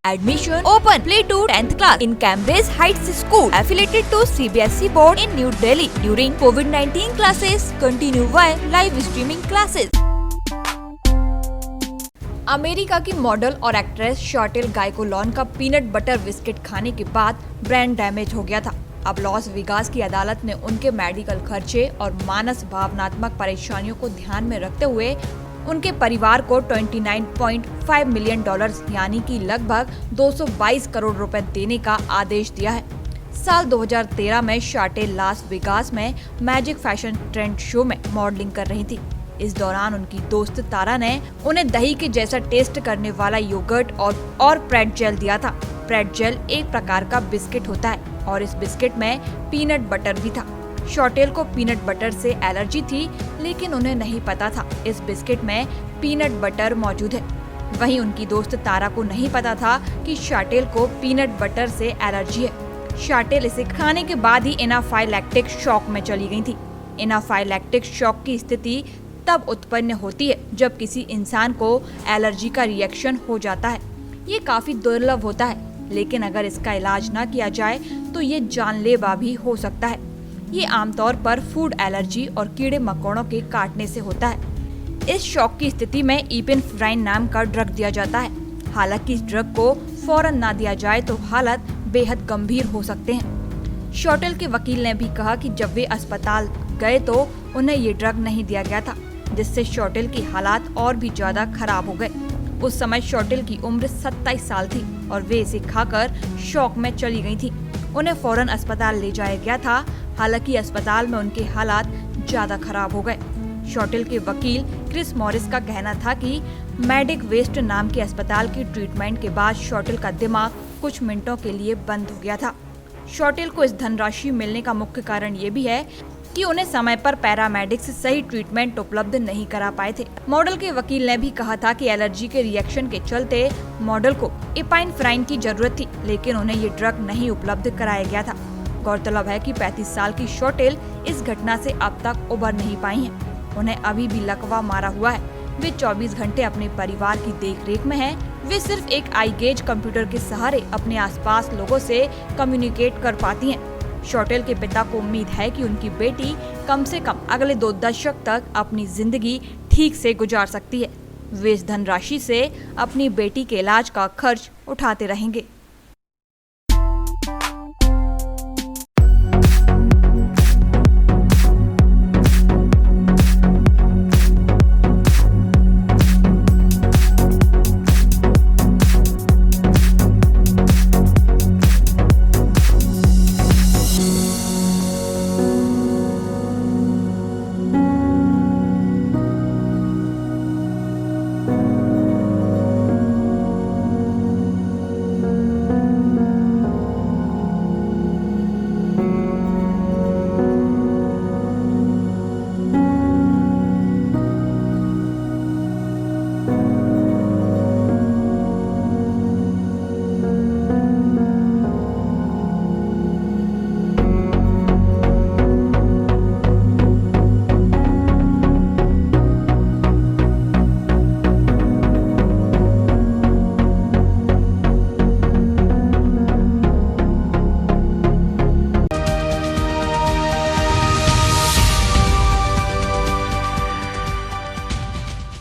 Admission open. Play to 10th class in Cambridge Heights School, affiliated to CBSE board in New Delhi. During COVID-19 classes continue via live streaming classes. America की model और actress शॉर्टेल गायकोलॉन का peanut butter biscuit खाने के बाद brain damage हो गया था। अब लॉस वेगास की अदालत ने उनके मेडिकल खर्चे और मानस भावनात्मक परेशानियों को ध्यान में रखते हुए उनके परिवार को $29.5 मिलियन यानी कि लगभग 222 करोड़ रुपए देने का आदेश दिया है। साल 2013 में शॉर्टेल लास वेगास में मैजिक फैशन ट्रेंड शो में मॉडलिंग कर रही थी। इस दौरान उनकी दोस्त तारा ने उन्हें दही के जैसा टेस्ट करने वाला योगर्ट और प्रेटजेल दिया था। प्रेटजेल एक प्रकार का बिस्किट होता है और इस बिस्किट में पीनट बटर भी था। शॉर्टेल को पीनट बटर से एलर्जी थी, लेकिन उन्हें नहीं पता था इस बिस्किट में पीनट बटर मौजूद है। वहीं उनकी दोस्त तारा को नहीं पता था कि शॉर्टेल को पीनट बटर से एलर्जी है। शॉर्टेल इसे खाने के बाद ही एनाफाइलैक्टिक शॉक में चली गई थी। एनाफाइलैक्टिक शॉक की स्थिति तब उत्पन्न होती है जब किसी इंसान को एलर्जी का रिएक्शन हो जाता है। ये काफी दुर्लभ होता है, लेकिन अगर इसका इलाज न किया जाए तो ये जानलेवा भी हो सकता है। ये आमतौर पर फूड एलर्जी और कीड़े मकोड़ों के काटने से होता है। इस शॉक की स्थिति में इपिनेफ्राइन नाम का ड्रग दिया जाता है। हालांकि इस ड्रग को फौरन ना दिया जाए तो हालत बेहद गंभीर हो सकते हैं। शॉर्टेल के वकील ने भी कहा कि जब वे अस्पताल गए तो उन्हें ये ड्रग नहीं दिया गया था, जिससे शॉर्टेल की हालात और भी ज्यादा खराब हो गए। उस समय शॉर्टेल की उम्र 27 साल थी और वे इसे खाकर शॉक में चली गई थी। उन्हें फौरन अस्पताल ले जाया गया था, हालांकि अस्पताल में उनके हालात ज्यादा खराब हो गए। शॉर्टेल के वकील क्रिस मॉरिस का कहना था कि मेडिक वेस्ट नाम के अस्पताल की ट्रीटमेंट के बाद शॉर्टेल का दिमाग कुछ मिनटों के लिए बंद हो गया था। शॉर्टेल को इस धनराशि मिलने का मुख्य कारण ये भी है कि उन्हें समय पर पैरामेडिक्स सही ट्रीटमेंट उपलब्ध नहीं करा पाए थे। मॉडल के वकील ने भी कहा था कि एलर्जी के रिएक्शन के चलते मॉडल को इपिनेफ्राइन की जरूरत थी, लेकिन उन्हें ये ड्रग नहीं उपलब्ध कराया गया था। गौरतलब है कि 35 साल की शॉर्टेल इस घटना से अब तक उबर नहीं पाई हैं। उन्हें अभी भी लकवा मारा हुआ है। वे 24 घंटे अपने परिवार की देखरेख में हैं। वे सिर्फ एक आई गेज कंप्यूटर के सहारे अपने आसपास लोगों से कम्युनिकेट कर पाती हैं। शॉर्टेल के पिता को उम्मीद है कि उनकी बेटी कम से कम अगले 2 दशक तक अपनी जिंदगी ठीक से गुजार सकती है। वे इस धनराशि से अपनी बेटी के इलाज का खर्च उठाते रहेंगे।